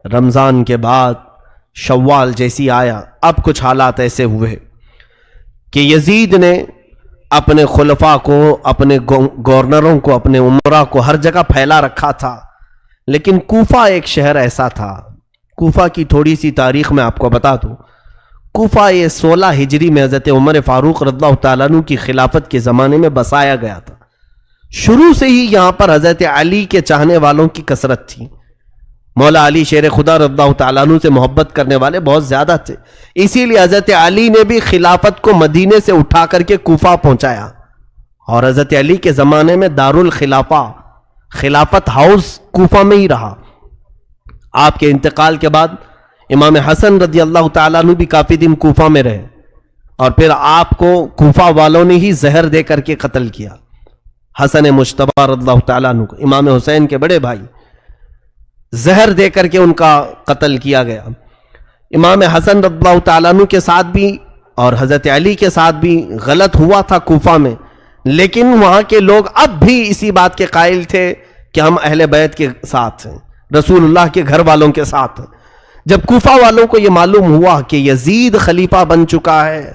رمضان کے بعد شوال جیسی آیا، اب کچھ حالات ایسے ہوئے کہ یزید نے اپنے خلفاء کو، اپنے گورنروں کو، اپنے امراء کو ہر جگہ پھیلا رکھا تھا، لیکن کوفہ ایک شہر ایسا تھا۔ کوفہ کی تھوڑی سی تاریخ میں آپ کو بتا دوں۔ کوفہ یہ 16 ہجری میں حضرت عمر فاروق رضی اللہ تعالیٰ عنہ کی خلافت کے زمانے میں بسایا گیا تھا۔ شروع سے ہی یہاں پر حضرت علی کے چاہنے والوں کی کثرت تھی۔ مولا علی شیر خدا رضی اللہ تعالیٰ عنہ سے محبت کرنے والے بہت زیادہ تھے، اسی لیے حضرت علی نے بھی خلافت کو مدینے سے اٹھا کر کے کوفہ پہنچایا، اور حضرت علی کے زمانے میں دارالخلافہ، خلافت ہاؤس کوفہ میں ہی رہا۔ آپ کے انتقال کے بعد امام حسن رضی اللہ تعالیٰ عنہ بھی کافی دن کوفہ میں رہے، اور پھر آپ کو کوفہ والوں نے ہی زہر دے کر کے قتل کیا۔ حسن مجتبی رضی اللہ تعالیٰ عنہ کو، امام حسین کے بڑے بھائی، زہر دے کر کے ان کا قتل کیا گیا۔ امام حسن رضی اللہ تعالیٰ عنہ کے ساتھ بھی اور حضرت علی کے ساتھ بھی غلط ہوا تھا کوفہ میں، لیکن وہاں کے لوگ اب بھی اسی بات کے قائل تھے کہ ہم اہل بیت کے ساتھ ہیں، رسول اللہ کے گھر والوں کے ساتھ ہیں۔ جب کوفہ والوں کو یہ معلوم ہوا کہ یزید خلیفہ بن چکا ہے،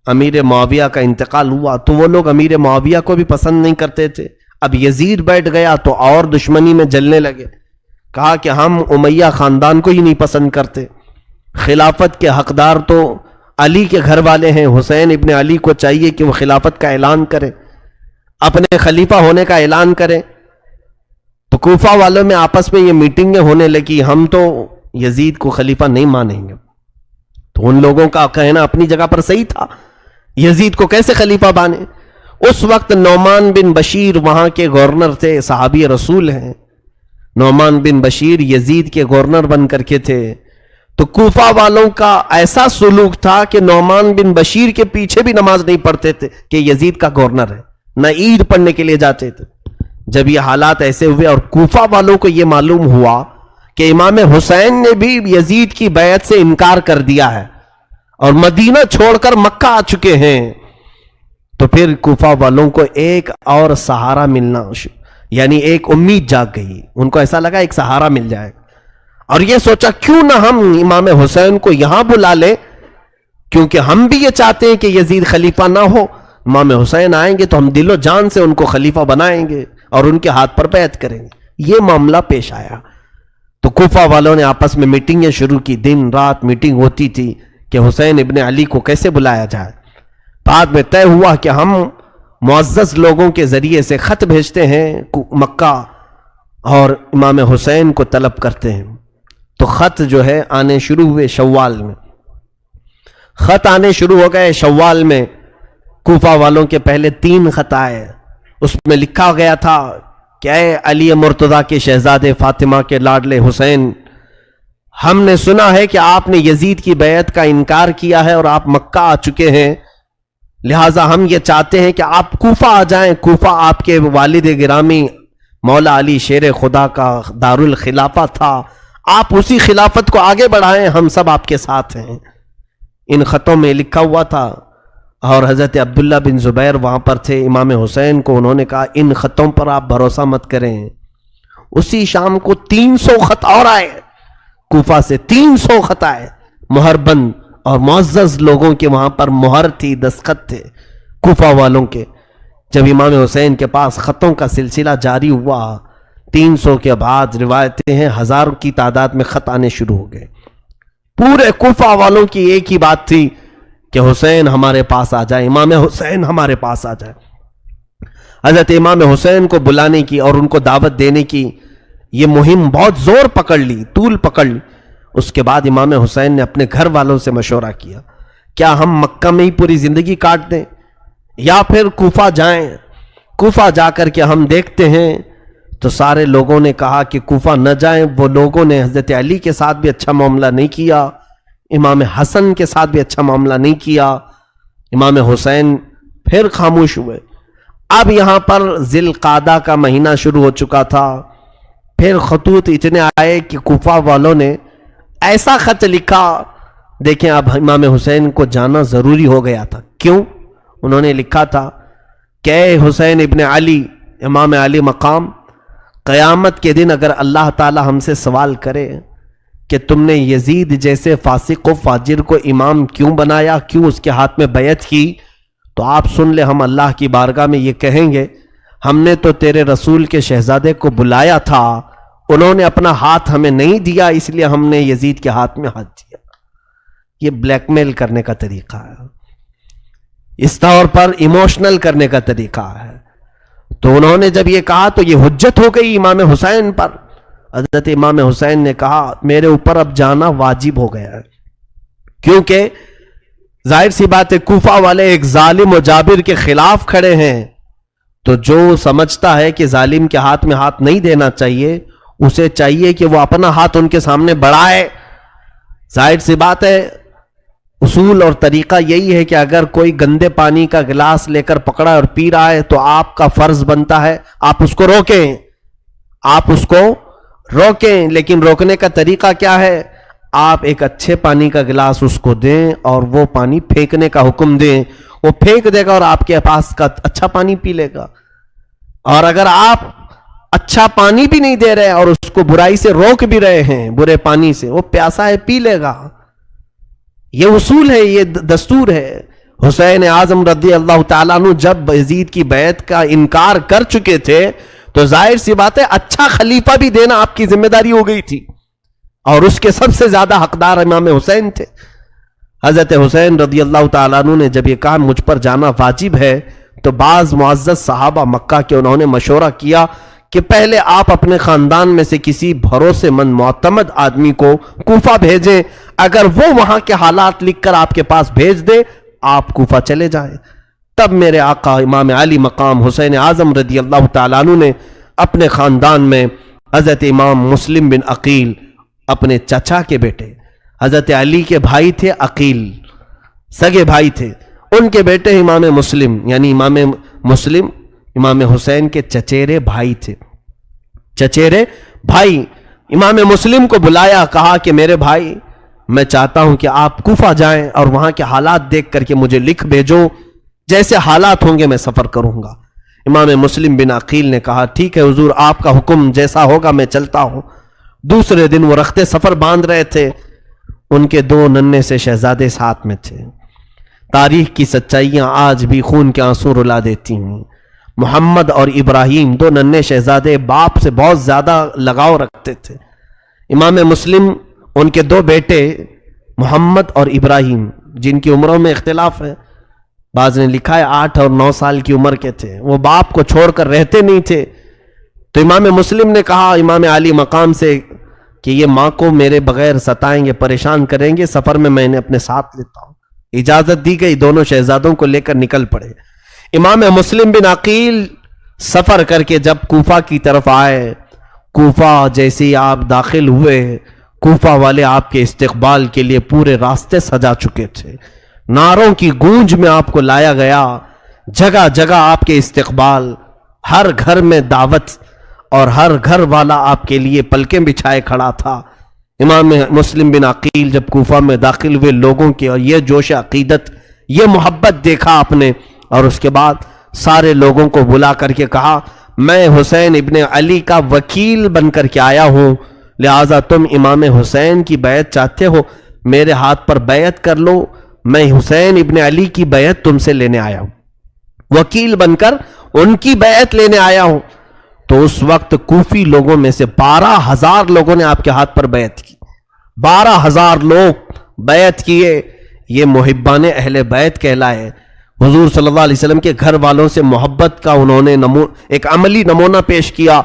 امیر معاویہ کا انتقال ہوا، تو وہ لوگ امیر معاویہ کو بھی پسند نہیں کرتے تھے۔ اب یزید بیٹھ گیا تو اور دشمنی میں جلنے لگے، کہا کہ ہم امیہ خاندان کو ہی نہیں پسند کرتے، خلافت کے حقدار تو علی کے گھر والے ہیں، حسین ابن علی کو چاہیے کہ وہ خلافت کا اعلان کرے، اپنے خلیفہ ہونے کا اعلان کرے۔ تو کوفہ والوں میں آپس میں یہ میٹنگیں ہونے لگی، ہم تو یزید کو خلیفہ نہیں مانیں گے۔ تو ان لوگوں کا کہنا اپنی جگہ پر صحیح تھا، یزید کو کیسے خلیفہ بانے۔ اس وقت نعمان بن بشیر وہاں کے گورنر تھے، صحابی رسول ہیں۔ نعمان بن بشیر یزید کے گورنر بن کر کے تھے، تو کوفہ والوں کا ایسا سلوک تھا کہ نعمان بن بشیر کے پیچھے بھی نماز نہیں پڑھتے تھے کہ یزید کا گورنر ہے، نہ عید پڑھنے کے لیے جاتے تھے۔ جب یہ حالات ایسے ہوئے اور کوفہ والوں کو یہ معلوم ہوا کہ امام حسین نے بھی یزید کی بیعت سے انکار کر دیا ہے اور مدینہ چھوڑ کر مکہ آ چکے ہیں، تو پھر کوفہ والوں کو ایک اور سہارا ملنا، یعنی ایک امید جاگ گئی، ان کو ایسا لگا ایک سہارا مل جائے، اور یہ سوچا کیوں نہ ہم امام حسین کو یہاں بلا لیں، کیونکہ ہم بھی یہ چاہتے ہیں کہ یزید خلیفہ نہ ہو۔ امام حسین آئیں گے تو ہم دل و جان سے ان کو خلیفہ بنائیں گے اور ان کے ہاتھ پر بیعت کریں گے۔ یہ معاملہ پیش آیا تو کوفہ والوں نے آپس میں میٹنگیں شروع کی، دن رات میٹنگ ہوتی تھی کہ حسین ابن علی کو کیسے بلایا جائے۔ بعد میں طے ہوا کہ ہم معزز لوگوں کے ذریعے سے خط بھیجتے ہیں مکہ اور امام حسین کو طلب کرتے ہیں۔ تو خط جو ہے آنے شروع ہوئے شوال میں، خط آنے شروع ہو گئے شوال میں۔ کوفہ والوں کے پہلے 3 خط آئے، اس میں لکھا گیا تھا کہ اے علی مرتضیٰ کے شہزادے فاطمہ کے لاڈلے حسین، ہم نے سنا ہے کہ آپ نے یزید کی بیعت کا انکار کیا ہے اور آپ مکہ آ چکے ہیں، لہٰذا ہم یہ چاہتے ہیں کہ آپ کوفہ آ جائیں۔ کوفہ آپ کے والد گرامی مولا علی شیر خدا کا دارالخلافہ تھا، آپ اسی خلافت کو آگے بڑھائیں، ہم سب آپ کے ساتھ ہیں۔ ان خطوں میں لکھا ہوا تھا، اور حضرت عبداللہ بن زبیر وہاں پر تھے، امام حسین کو انہوں نے کہا ان خطوں پر آپ بھروسہ مت کریں۔ اسی شام کو 300 خط اور آئے، کوفہ سے 300 خط آئے، مہر بند اور معزز لوگوں کے وہاں پر مہر تھی، دستخط تھے کوفہ والوں کے۔ جب امام حسین کے پاس خطوں کا سلسلہ جاری ہوا، 300 کے بعد روایتیں ہیں 1000 کی تعداد میں خط آنے شروع ہو گئے۔ پورے کوفہ والوں کی ایک ہی بات تھی کہ حسین ہمارے پاس آ جائے، امام حسین ہمارے پاس آ جائے۔ حضرت امام حسین کو بلانے کی اور ان کو دعوت دینے کی یہ مہم بہت زور پکڑ لی، طول پکڑ لی۔ اس کے بعد امام حسین نے اپنے گھر والوں سے مشورہ کیا، کیا ہم مکہ میں ہی پوری زندگی کاٹ دیں یا پھر کوفہ جائیں؟ کوفہ جا کر کے ہم دیکھتے ہیں۔ تو سارے لوگوں نے کہا کہ کوفہ نہ جائیں۔ وہ لوگوں نے حضرت علی کے ساتھ بھی اچھا معاملہ نہیں کیا، امام حسن کے ساتھ بھی اچھا معاملہ نہیں کیا۔ امام حسین پھر خاموش ہوئے۔ اب یہاں پر ذی القعدہ کا مہینہ شروع ہو چکا تھا، پھر خطوط اتنے آئے کہ کوفہ والوں نے ایسا خط لکھا، دیکھیں اب امام حسین کو جانا ضروری ہو گیا تھا۔ کیوں؟ انہوں نے لکھا تھا کہ اے حسین ابن علی، امام علی مقام، قیامت کے دن اگر اللہ تعالی ہم سے سوال کرے کہ تم نے یزید جیسے فاسق و فاجر کو امام کیوں بنایا، کیوں اس کے ہاتھ میں بیعت کی؟ تو آپ سن لے، ہم اللہ کی بارگاہ میں یہ کہیں گے، ہم نے تو تیرے رسول کے شہزادے کو بلایا تھا، انہوں نے اپنا ہاتھ ہمیں نہیں دیا، اس لیے ہم نے یزید کے ہاتھ میں ہاتھ دیا۔ یہ بلیک میل کرنے کا طریقہ ہے، اس طور پر ایموشنل کرنے کا طریقہ ہے۔ تو انہوں نے جب یہ کہا تو یہ حجت ہو گئی امام حسین پر۔ حضرت امام حسین نے کہا میرے اوپر اب جانا واجب ہو گیا ہے، کیونکہ ظاہر سی بات ہے کوفہ والے ایک ظالم و جابر کے خلاف کھڑے ہیں، تو جو سمجھتا ہے کہ ظالم کے ہاتھ میں ہاتھ نہیں دینا چاہیے، اسے چاہیے کہ وہ اپنا ہاتھ ان کے سامنے بڑھائے۔ ظاہر سی بات ہے اصول اور طریقہ یہی ہے کہ اگر کوئی گندے پانی کا گلاس لے کر پکڑا اور پی رہا ہے تو آپ کا فرض بنتا ہے آپ اس کو روکیں، آپ اس کو روکیں، لیکن روکنے کا طریقہ کیا ہے؟ آپ ایک اچھے پانی کا گلاس اس کو دیں اور وہ پانی پھینکنے کا حکم دیں، وہ پھینک دے گا اور آپ کے پاس کا اچھا پانی پی لے گا۔ اور اگر آپ اچھا پانی بھی نہیں دے رہے اور اس کو برائی سے روک بھی رہے ہیں، برے پانی سے، وہ پیاسا ہے پی لے گا۔ یہ اصول ہے، یہ دستور ہے۔ حسین اعظم رضی اللہ تعالیٰ عنہ جب یزید کی بیعت کا انکار کر چکے تھے تو ظاہر سی بات ہے اچھا خلیفہ بھی دینا آپ کی ذمہ داری ہو گئی تھی، اور اس کے سب سے زیادہ حقدار امام حسین تھے۔ حضرت حسین رضی اللہ تعالیٰ عنہ نے جب یہ کہا مجھ پر جانا واجب ہے تو بعض معزز صحابہ مکہ کے انہوں نے مشورہ کیا کہ پہلے آپ اپنے خاندان میں سے کسی بھروسے مند معتمد آدمی کو کوفہ بھیجیں، اگر وہ وہاں کے حالات لکھ کر آپ کے پاس بھیج دے آپ کوفہ چلے جائیں۔ تب میرے آقا امام علی مقام حسین اعظم رضی اللہ تعالیٰ عنہ نے اپنے خاندان میں حضرت امام مسلم بن عقیل، اپنے چچا کے بیٹے، حضرت علی کے بھائی تھے عقیل، سگے بھائی تھے، ان کے بیٹے امام مسلم، یعنی امام مسلم امام حسین کے چچیرے بھائی تھے، چچیرے بھائی۔ امام مسلم کو بلایا، کہا کہ میرے بھائی میں چاہتا ہوں کہ آپ کوفہ جائیں اور وہاں کے حالات دیکھ کر کے مجھے لکھ بھیجو، جیسے حالات ہوں گے میں سفر کروں گا۔ امام مسلم بن عقیل نے کہا ٹھیک ہے حضور، آپ کا حکم جیسا ہوگا میں چلتا ہوں۔ دوسرے دن وہ رخت سفر باندھ رہے تھے، ان کے دو ننھے سے شہزادے ساتھ میں تھے۔ تاریخ کی سچائیاں آج بھی خون کے آنسو رلا دیتی ہیں۔ محمد اور ابراہیم دو ننھے شہزادے باپ سے بہت زیادہ لگاؤ رکھتے تھے۔ امام مسلم ان کے دو بیٹے محمد اور ابراہیم، جن کی عمروں میں اختلاف ہے، بعض نے لکھا ہے 8 اور 9 سال کی عمر کے تھے، وہ باپ کو چھوڑ کر رہتے نہیں تھے۔ تو امام مسلم نے کہا امام علی مقام سے کہ یہ ماں کو میرے بغیر ستائیں گے، پریشان کریں گے، سفر میں انہیں اپنے ساتھ لیتا ہوں۔ اجازت دی گئی، دونوں شہزادوں کو لے کر نکل پڑے۔ امام مسلم بن عقیل سفر کر کے جب کوفہ کی طرف آئے، کوفہ جیسے ہی آپ داخل ہوئے، کوفہ والے آپ کے استقبال کے لیے پورے راستے سجا چکے تھے، نعروں کی گونج میں آپ کو لایا گیا، جگہ جگہ آپ کے استقبال، ہر گھر میں دعوت، اور ہر گھر والا آپ کے لیے پلکیں بچھائے کھڑا تھا۔ امام مسلم بن عقیل جب کوفہ میں داخل ہوئے، لوگوں کی اور یہ جوش عقیدت، یہ محبت دیکھا آپ نے، اور اس کے بعد سارے لوگوں کو بلا کر کے کہا میں حسین ابن علی کا وکیل بن کر کے آیا ہوں، لہٰذا تم امام حسین کی بیعت چاہتے ہو، میرے ہاتھ پر بیعت کر لو، میں حسین ابن علی کی بیعت تم سے لینے آیا ہوں، وکیل بن کر ان کی بیعت لینے آیا ہوں۔ تو اس وقت کوفی لوگوں میں سے 12,000 لوگوں نے آپ کے ہاتھ پر بیعت کی، 12,000 لوگ بیعت کیے۔ یہ محبان اہل بیت کہلائے۔ حضور صلی اللہ علیہ وسلم کے گھر والوں سے محبت کا انہوں نے ایک عملی نمونہ پیش کیا۔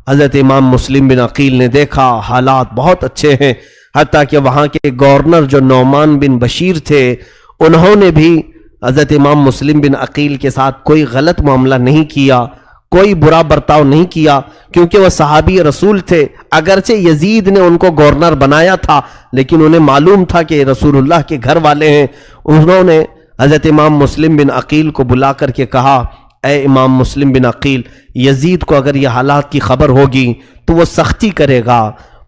حضرت امام مسلم بن عقیل نے دیکھا حالات بہت اچھے ہیں، حتیٰ کہ وہاں کے گورنر جو نعمان بن بشیر تھے، انہوں نے بھی حضرت امام مسلم بن عقیل کے ساتھ کوئی غلط معاملہ نہیں کیا، کوئی برا برتاؤ نہیں کیا، کیونکہ وہ صحابی رسول تھے۔ اگرچہ یزید نے ان کو گورنر بنایا تھا، لیکن انہیں معلوم تھا کہ رسول اللہ کے گھر والے ہیں۔ انہوں نے حضرت امام مسلم بن عقیل کو بلا کر کے کہا اے امام مسلم بن عقیل، یزید کو اگر یہ حالات کی خبر ہوگی تو وہ سختی کرے گا،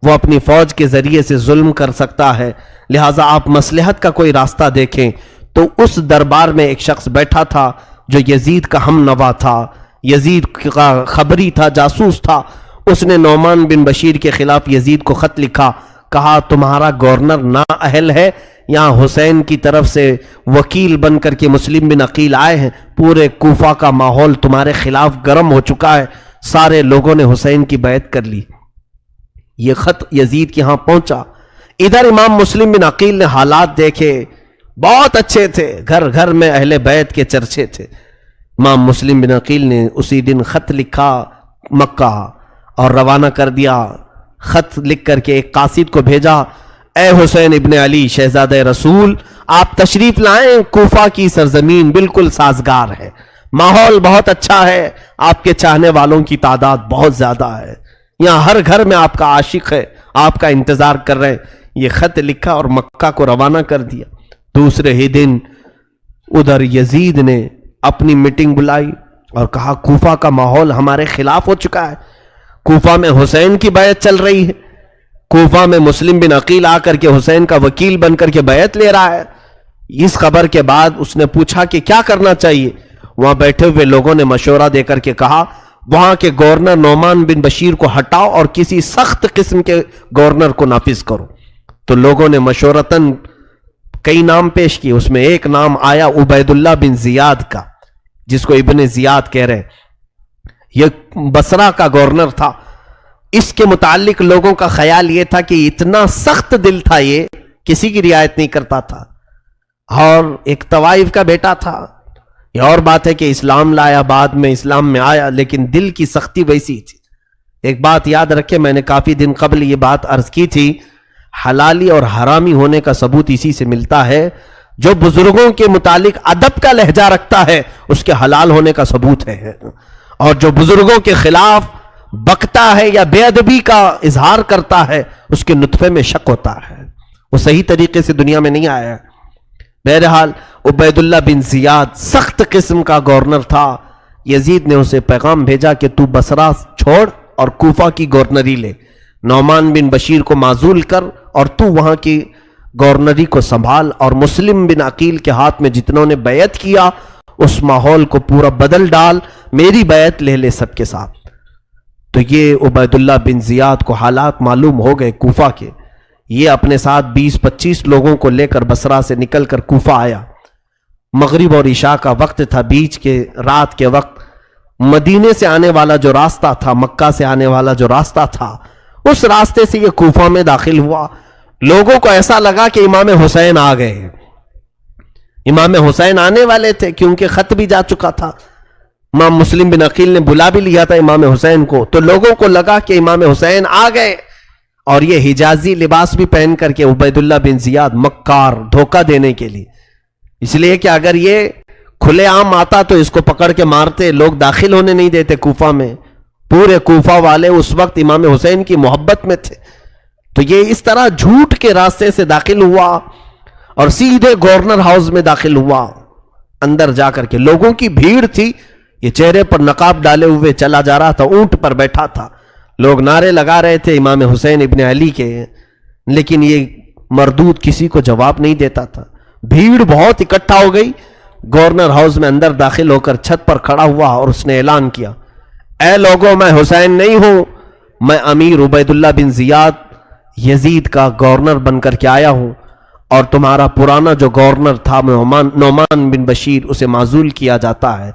وہ اپنی فوج کے ذریعے سے ظلم کر سکتا ہے، لہٰذا آپ مصلحت کا کوئی راستہ دیکھیں۔ تو اس دربار میں ایک شخص بیٹھا تھا جو یزید کا ہم نوا تھا، یزید کا خبری تھا، جاسوس تھا۔ اس نے نعمان بن بشیر کے خلاف یزید کو خط لکھا، کہا تمہارا گورنر نااہل ہے، یہاں حسین کی طرف سے وکیل بن کر کے مسلم بن عقیل آئے ہیں، پورے کوفہ کا ماحول تمہارے خلاف گرم ہو چکا ہے، سارے لوگوں نے حسین کی بیعت کر لی۔ یہ خط یزید کے ہاں پہنچا۔ ادھر امام مسلم بن عقیل نے حالات دیکھے، بہت اچھے تھے، گھر گھر میں اہل بیعت کے چرچے تھے۔ امام مسلم بن عقیل نے اسی دن خط لکھا مکہ اور روانہ کر دیا۔ خط لکھ کر کے ایک قاصد کو بھیجا، اے حسین ابن علی شہزادہ رسول، آپ تشریف لائیں، کوفہ کی سرزمین بالکل سازگار ہے، ماحول بہت اچھا ہے، آپ کے چاہنے والوں کی تعداد بہت زیادہ ہے، یہاں ہر گھر میں آپ کا عاشق ہے، آپ کا انتظار کر رہے ہیں۔ یہ خط لکھا اور مکہ کو روانہ کر دیا۔ دوسرے ہی دن ادھر یزید نے اپنی میٹنگ بلائی اور کہا کوفہ کا ماحول ہمارے خلاف ہو چکا ہے، کوفہ میں حسین کی بیعت چل رہی ہے، کوفہ میں مسلم بن عقیل آ کر کے حسین کا وکیل بن کر کے بیعت لے رہا ہے۔ اس خبر کے بعد اس نے پوچھا کہ کیا کرنا چاہیے۔ وہاں بیٹھے ہوئے لوگوں نے مشورہ دے کر کے کہا وہاں کے گورنر نعمان بن بشیر کو ہٹاؤ اور کسی سخت قسم کے گورنر کو نافذ کرو۔ تو لوگوں نے مشورتاً کئی نام پیش کیے، اس میں ایک نام آیا عبید اللہ بن زیاد کا، جس کو ابن زیاد کہہ رہے ہیں۔ یہ بصرہ کا گورنر تھا۔ اس کے متعلق لوگوں کا خیال یہ تھا کہ اتنا سخت دل تھا، یہ کسی کی رعایت نہیں کرتا تھا، اور ایک طوائف کا بیٹا تھا۔ یہ اور بات ہے کہ اسلام لایا، بعد میں اسلام میں آیا، لیکن دل کی سختی ویسی تھی۔ ایک بات یاد رکھے، میں نے کافی دن قبل یہ بات عرض کی تھی، حلالی اور حرامی ہونے کا ثبوت اسی سے ملتا ہے۔ جو بزرگوں کے متعلق ادب کا لہجہ رکھتا ہے اس کے حلال ہونے کا ثبوت ہے، اور جو بزرگوں کے خلاف بکتا ہے یا بے ادبی کا اظہار کرتا ہے اس کے نطفے میں شک ہوتا ہے، وہ صحیح طریقے سے دنیا میں نہیں آیا ہے۔ بہرحال عبید اللہ بن زیاد سخت قسم کا گورنر تھا۔ یزید نے اسے پیغام بھیجا کہ تو بصرہ چھوڑ اور کوفہ کی گورنری لے، نعمان بن بشیر کو معزول کر اور تو وہاں کی گورنری کو سنبھال، اور مسلم بن عقیل کے ہاتھ میں جتنوں نے بیعت کیا اس ماحول کو پورا بدل ڈال، میری بیعت لے لے سب کے ساتھ۔ تو یہ عبید اللہ بن زیاد کو حالات معلوم ہو گئے کوفہ کے۔ یہ اپنے ساتھ 20-25 لوگوں کو لے کر بصرہ سے نکل کر کوفہ آیا۔ مغرب اور عشاء کا وقت تھا، بیچ کے رات کے وقت مدینے سے آنے والا جو راستہ تھا، مکہ سے آنے والا جو راستہ تھا، اس راستے سے یہ کوفہ میں داخل ہوا۔ لوگوں کو ایسا لگا کہ امام حسین آ گئے، امام حسین آنے والے تھے کیونکہ خط بھی جا چکا تھا، امام مسلم بن عقیل نے بلا بھی لیا تھا امام حسین کو، تو لوگوں کو لگا کہ امام حسین آ گئے۔ اور یہ حجازی لباس بھی پہن کر کے عبید اللہ بن زیاد مکار، دھوکہ دینے کے لیے، اس لیے کہ اگر یہ کھلے عام آتا تو اس کو پکڑ کے مارتے، لوگ داخل ہونے نہیں دیتے کوفہ میں۔ پورے کوفہ والے اس وقت امام حسین کی محبت میں تھے، تو یہ اس طرح جھوٹ کے راستے سے داخل ہوا اور سیدھے گورنر ہاؤس میں داخل ہوا۔ اندر جا کر کے لوگوں کی بھیڑ تھی، یہ چہرے پر نقاب ڈالے ہوئے چلا جا رہا تھا، اونٹ پر بیٹھا تھا، لوگ نعرے لگا رہے تھے امام حسین ابن علی کے، لیکن یہ مردود کسی کو جواب نہیں دیتا تھا۔ بھیڑ بہت اکٹھا ہو گئی، گورنر ہاؤس میں اندر داخل ہو کر چھت پر کھڑا ہوا اور اس نے اعلان کیا، اے لوگوں، میں حسین نہیں ہوں، میں امیر عبید اللہ بن زیاد یزید کا گورنر بن کر کے آیا ہوں، اور تمہارا پرانا جو گورنر تھا نعمان بن بشیر، اسے معزول کیا جاتا ہے۔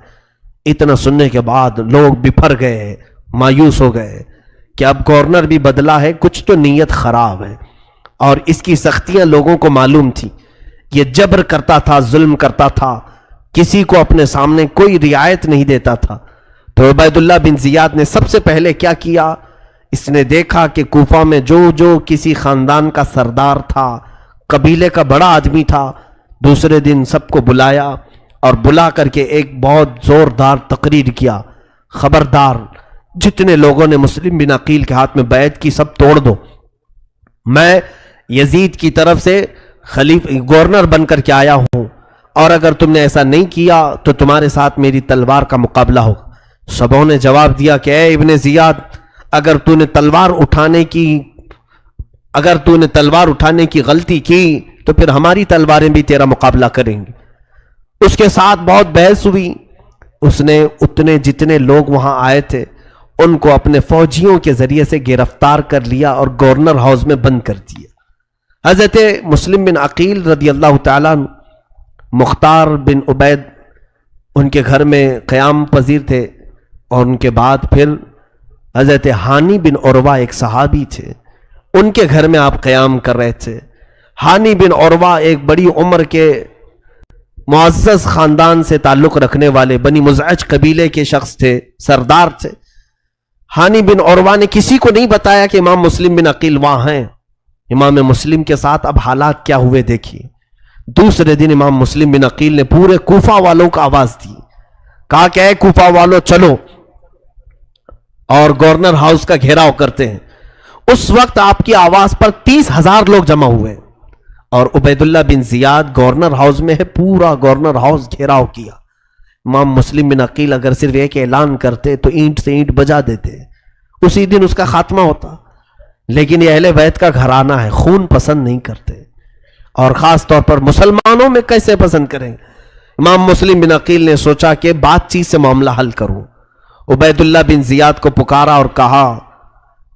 اتنا سننے کے بعد لوگ بپھر گئے، مایوس ہو گئے کہ اب گورنر بھی بدلا ہے، کچھ تو نیت خراب ہے، اور اس کی سختیاں لوگوں کو معلوم تھی۔ یہ جبر کرتا تھا، ظلم کرتا تھا، کسی کو اپنے سامنے کوئی رعایت نہیں دیتا تھا۔ تو عبید اللہ بن زیاد نے سب سے پہلے کیا کیا، اس نے دیکھا کہ کوفہ میں جو کسی خاندان کا سردار تھا، قبیلے کا بڑا آدمی تھا، دوسرے دن سب کو بلایا اور بلا کر کے ایک بہت زوردار تقریر کیا، خبردار جتنے لوگوں نے مسلم بن عقیل کے ہاتھ میں بیعت کی سب توڑ دو، میں یزید کی طرف سے گورنر بن کر کے آیا ہوں، اور اگر تم نے ایسا نہیں کیا تو تمہارے ساتھ میری تلوار کا مقابلہ ہوگا۔ سبوں نے جواب دیا کہ اے ابن زیاد، اگر تو نے تلوار اٹھانے کی غلطی کی تو پھر ہماری تلواریں بھی تیرا مقابلہ کریں گی۔ اس کے ساتھ بہت بحث ہوئی، اس نے اتنے جتنے لوگ وہاں آئے تھے ان کو اپنے فوجیوں کے ذریعے سے گرفتار کر لیا اور گورنر ہاؤس میں بند کر دیا۔ حضرت مسلم بن عقیل رضی اللہ تعالیٰ مختار بن عبید ان کے گھر میں قیام پذیر تھے، اور ان کے بعد پھر حضرت ہانی بن عروہ ایک صحابی تھے، ان کے گھر میں آپ قیام کر رہے تھے۔ ہانی بن عروہ ایک بڑی عمر کے معزز خاندان سے تعلق رکھنے والے بنی مزعج قبیلے کے شخص تھے، سردار تھے۔ ہانی بن عروہ نے کسی کو نہیں بتایا کہ امام مسلم بن عقیل وہاں ہیں۔ امام مسلم کے ساتھ اب حالات کیا ہوئے دیکھیے۔ دوسرے دن امام مسلم بن عقیل نے پورے کوفہ والوں کو آواز دی، کہا کہ اے کوفہ والوں چلو اور گورنر ہاؤس کا گھیراؤ کرتے ہیں۔ اس وقت آپ کی آواز پر 30,000 لوگ جمع ہوئے، اور عبید اللہ بن زیاد گورنر ہاؤس میں ہے، پورا گورنر ہاؤس گھیراؤ کیا۔ امام مسلم بن عقیل اگر صرف ایک اعلان کرتے تو اینٹ سے اینٹ بجا دیتے، اسی دن اس کا خاتمہ ہوتا، لیکن یہ اہل بیت کا گھرانہ ہے، خون پسند نہیں کرتے، اور خاص طور پر مسلمانوں میں کیسے پسند کریں۔ امام مسلم بن عقیل نے سوچا کہ بات چیت سے معاملہ حل کروں۔ عبید اللہ بن زیاد کو پکارا اور کہا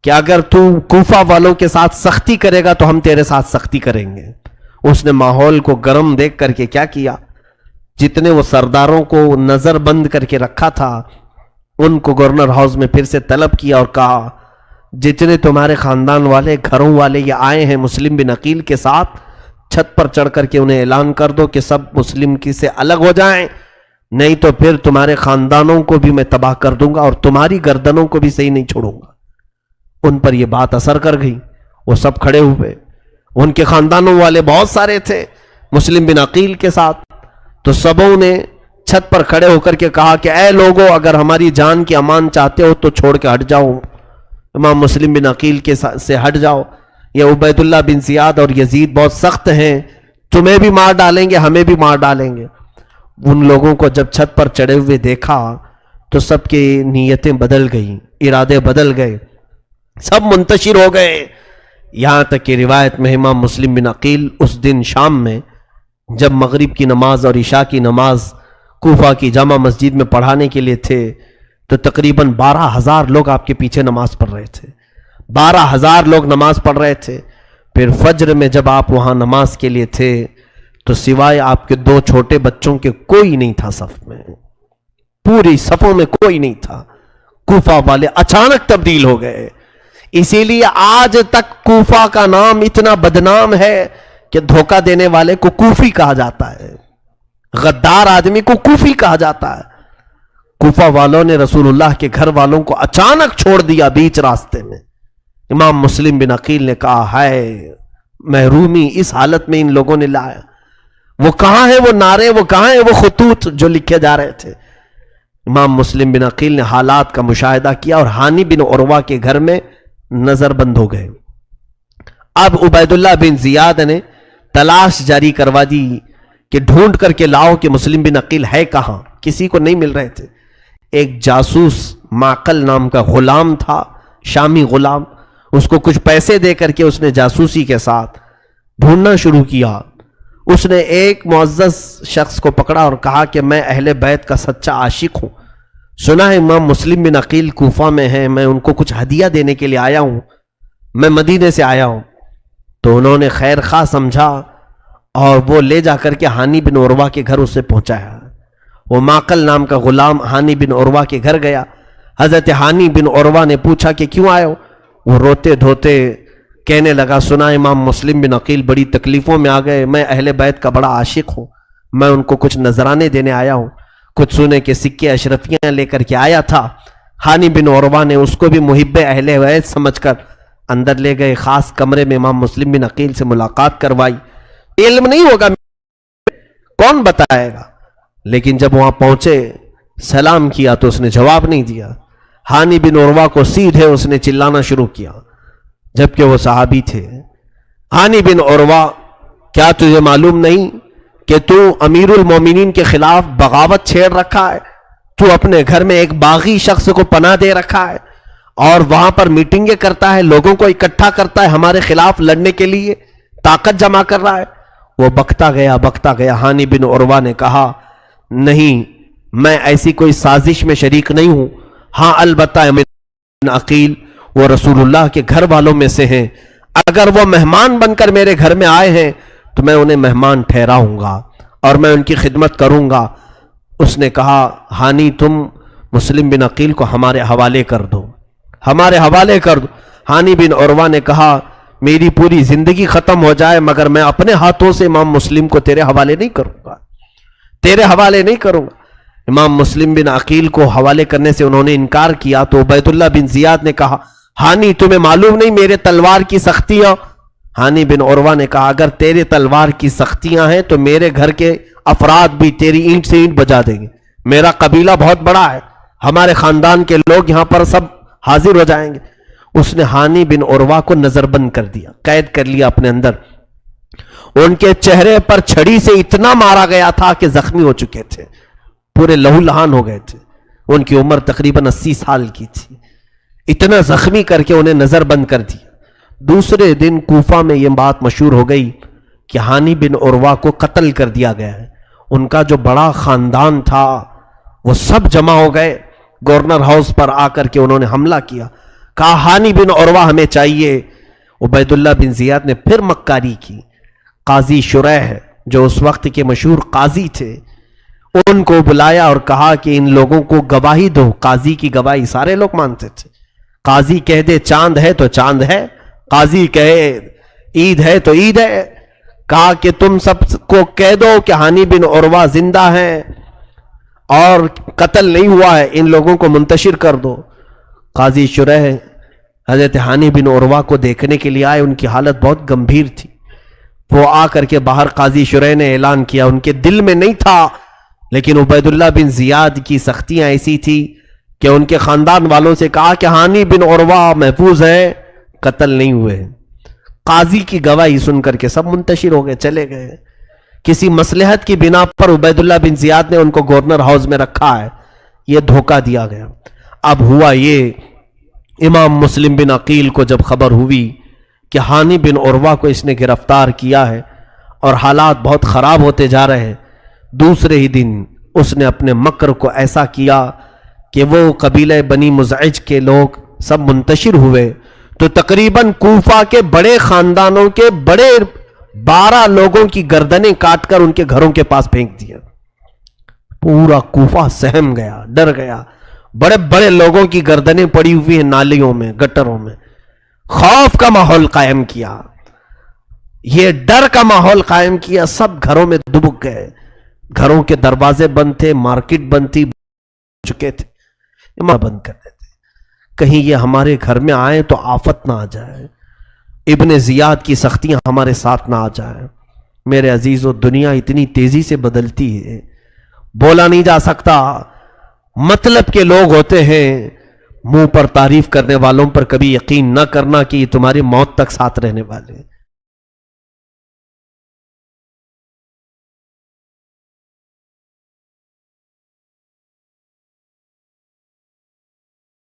کہ اگر تو کوفہ والوں کے ساتھ سختی کرے گا تو ہم تیرے ساتھ سختی کریں گے۔ اس نے ماحول کو گرم دیکھ کر کے کیا کیا، جتنے وہ سرداروں کو نظر بند کر کے رکھا تھا ان کو گورنر ہاؤس میں پھر سے طلب کیا اور کہا جتنے تمہارے خاندان والے گھروں والے یہ آئے ہیں مسلم بن عقیل کے ساتھ، چھت پر چڑھ کر کے انہیں اعلان کر دو کہ سب مسلم کی سے الگ ہو جائیں، نہیں تو پھر تمہارے خاندانوں کو بھی میں تباہ کر دوں گا اور تمہاری گردنوں کو بھی صحیح نہیں چھوڑوں گا۔ ان پر یہ بات اثر کر گئی، وہ سب کھڑے ہوئے، ان کے خاندانوں والے بہت سارے تھے مسلم بن عقیل کے ساتھ، تو سبوں نے چھت پر کھڑے ہو کر کے کہا کہ اے لوگو اگر ہماری جان کی امان چاہتے ہو تو چھوڑ کے ہٹ جاؤ، امام مسلم بن عقیل کے سے ہٹ جاؤ، یہ عبید اللہ بن زیاد اور یزید بہت سخت ہیں، تمہیں بھی مار ڈالیں گے ہمیں بھی مار ڈالیں گے۔ ان لوگوں کو جب چھت پر چڑھے ہوئے دیکھا تو سب کی نیتیں بدل گئیں، ارادے بدل گئے، سب منتشر ہو گئے، یہاں تک کہ روایت میں امام مسلم بن عقیل اس دن شام میں جب مغرب کی نماز اور عشاء کی نماز کوفہ کی جامع مسجد میں پڑھانے کے لیے تھے تو تقریباً 12,000 لوگ آپ کے پیچھے نماز پڑھ رہے تھے، 12,000 لوگ نماز پڑھ رہے تھے۔ پھر فجر میں جب آپ وہاں نماز کے لیے تھے تو سوائے آپ کے 2 چھوٹے بچوں کے کوئی نہیں تھا صف میں، پوری صفوں میں کوئی نہیں تھا۔ کوفہ والے اچانک تبدیل ہو گئے، اسی لیے آج تک کوفہ کا نام اتنا بدنام ہے کہ دھوکہ دینے والے کو کوفی کہا جاتا ہے، غدار آدمی کو کوفی کہا جاتا ہے۔ کوفہ والوں نے رسول اللہ کے گھر والوں کو اچانک چھوڑ دیا بیچ راستے میں۔ امام مسلم بن عقیل نے کہا ہائے محرومی اس حالت میں ان لوگوں نے لایا، وہ کہاں ہے وہ نعرے، وہ کہاں ہے وہ خطوط جو لکھے جا رہے تھے۔ امام مسلم بن عقیل نے حالات کا مشاہدہ کیا اور ہانی بن عروہ کے گھر میں نظر بند ہو گئے۔ اب عبید اللہ بن زیاد نے تلاش جاری کروا دی کہ ڈھونڈ کر کے لاؤ کہ مسلم بن عقیل ہے کہاں، کسی کو نہیں مل رہے تھے۔ ایک جاسوس معقل نام کا غلام تھا، شامی غلام، اس کو کچھ پیسے دے کر کے اس نے جاسوسی کے ساتھ ڈھونڈنا شروع کیا۔ اس نے ایک معزز شخص کو پکڑا اور کہا کہ میں اہل بیت کا سچا عاشق ہوں، سنا ہے امام مسلم بن عقیل کوفہ میں ہیں، میں ان کو کچھ ہدیہ دینے کے لیے آیا ہوں، میں مدینے سے آیا ہوں۔ تو انہوں نے خیر خواہ سمجھا اور وہ لے جا کر کے ہانی بن عروہ کے گھر اسے پہنچایا۔ وہ معقل نام کا غلام ہانی بن عروہ کے گھر گیا۔ حضرت ہانی بن عروہ نے پوچھا کہ کیوں آئے ہو؟ وہ روتے دھوتے کہنے لگا سنا امام مسلم بن عقیل بڑی تکلیفوں میں آ گئے، میں اہل بیت کا بڑا عاشق ہوں، میں ان کو کچھ نذرانے دینے آیا ہوں، کچھ سونے کے سکے اشرفیاں لے کر کے آیا تھا۔ ہانی بن عروہ نے اس کو بھی محب اہل بیت سمجھ کر اندر لے گئے، خاص کمرے میں امام مسلم بن عقیل سے ملاقات کروائی۔ علم نہیں ہوگا کون بتائے گا، لیکن جب وہاں پہنچے سلام کیا تو اس نے جواب نہیں دیا۔ ہانی بن عروہ کو سیدھے اس نے چلانا شروع کیا جبکہ وہ صحابی تھے۔ ہانی بن عروہ کیا تجھے معلوم نہیں کہ تو امیر المومنین کے خلاف بغاوت چھیڑ رکھا ہے، تو اپنے گھر میں ایک باغی شخص کو پناہ دے رکھا ہے اور وہاں پر میٹنگیں کرتا ہے، لوگوں کو اکٹھا کرتا ہے ہمارے خلاف لڑنے کے لیے، طاقت جمع کر رہا ہے۔ وہ بکتا گیا۔ ہانی بن عروہ نے کہا نہیں، میں ایسی کوئی سازش میں شریک نہیں ہوں، ہاں البتہ عقیل وہ رسول اللہ کے گھر والوں میں سے ہیں، اگر وہ مہمان بن کر میرے گھر میں آئے ہیں تو میں انہیں مہمان ٹھہراؤں گا اور میں ان کی خدمت کروں گا۔ اس نے کہا ہانی تم مسلم بن عقیل کو ہمارے حوالے کر دو، ہمارے حوالے کر دو۔ ہانی بن عروہ نے کہا میری پوری زندگی ختم ہو جائے مگر میں اپنے ہاتھوں سے امام مسلم کو تیرے حوالے نہیں کروں گا، تیرے حوالے نہیں کروں گا۔ امام مسلم بن عقیل کو حوالے کرنے سے انہوں نے انکار کیا تو عبید اللہ بن زیاد نے کہا ہانی تمہیں معلوم نہیں میرے تلوار کی سختیاں؟ ہانی بن عروہ نے کہا اگر تیرے تلوار کی سختیاں ہیں تو میرے گھر کے افراد بھی تیری اینٹ سے اینٹ بجا دیں گے، میرا قبیلہ بہت بڑا ہے، ہمارے خاندان کے لوگ یہاں پر سب حاضر ہو جائیں گے۔ اس نے ہانی بن عروہ کو نظر بند کر دیا، قید کر لیا اپنے اندر۔ ان کے چہرے پر چھڑی سے اتنا مارا گیا تھا کہ زخمی ہو چکے تھے، پورے لہو لہان ہو گئے تھے، ان کی عمر تقریباً 80 سال کی تھی، اتنا زخمی کر کے انہیں نظر بند کر دیا۔ دوسرے دن کوفہ میں یہ بات مشہور ہو گئی کہ ہانی بن عروہ کو قتل کر دیا گیا ہے۔ ان کا جو بڑا خاندان تھا وہ سب جمع ہو گئے گورنر ہاؤس پر، آ کر کے انہوں نے حملہ کیا، کہا ہانی بن عروہ ہمیں چاہیے۔ عبید اللہ بن زیاد نے پھر مکاری کی، قاضی شریح جو اس وقت کے مشہور قاضی تھے ان کو بلایا اور کہا کہ ان لوگوں کو گواہی دو۔ قاضی کی گواہی سارے لوگ مانتے تھے، قاضی کہہ دے چاند ہے تو چاند ہے، قاضی کہے عید ہے تو عید ہے۔ کہا کہ تم سب کو کہہ دو کہ ہانی بن عروہ زندہ ہیں اور قتل نہیں ہوا ہے، ان لوگوں کو منتشر کر دو۔ قاضی شریح حضرت ہانی بن عروہ کو دیکھنے کے لیے آئے، ان کی حالت بہت گمبھیر تھی۔ وہ آ کر کے باہر قاضی شریح نے اعلان کیا، ان کے دل میں نہیں تھا لیکن عبید اللہ بن زیاد کی سختیاں ایسی تھی کہ ان کے خاندان والوں سے کہا کہ ہانی بن عروہ محفوظ ہیں، قتل نہیں ہوئے۔ قاضی کی گواہی سن کر کے سب منتشر ہو گئے، چلے گئے۔ کسی مصلحت کی بنا پر عبید اللہ بن زیاد نے ان کو گورنر ہاؤس میں رکھا ہے، یہ دھوکہ دیا گیا۔ اب ہوا یہ، امام مسلم بن عقیل کو جب خبر ہوئی کہ ہانی بن عروہ کو اس نے گرفتار کیا ہے اور حالات بہت خراب ہوتے جا رہے ہیں، دوسرے ہی دن اس نے اپنے مکر کو ایسا کیا کہ وہ قبیلہ بنی مزعج کے لوگ سب منتشر ہوئے تو تقریباً کوفہ کے بڑے خاندانوں کے بڑے 12 لوگوں کی گردنیں کاٹ کر ان کے گھروں کے پاس پھینک دیا۔ پورا کوفہ سہم گیا، ڈر گیا، بڑے بڑے لوگوں کی گردنیں پڑی ہوئی ہیں نالیوں میں، گٹروں میں۔ خوف کا ماحول قائم کیا، یہ ڈر کا ماحول قائم کیا، سب گھروں میں دبک گئے، گھروں کے دروازے بند تھے، مارکیٹ بند تھی، چکے تھے، بند کر دیتے کہیں یہ ہمارے گھر میں آئیں تو آفت نہ آ جائے، ابن زیاد کی سختیاں ہمارے ساتھ نہ آ جائیں۔ میرے عزیزو، دنیا اتنی تیزی سے بدلتی ہے، بولا نہیں جا سکتا۔ مطلب کے لوگ ہوتے ہیں، منہ پر تعریف کرنے والوں پر کبھی یقین نہ کرنا کہ یہ تمہاری موت تک ساتھ رہنے والے ہیں۔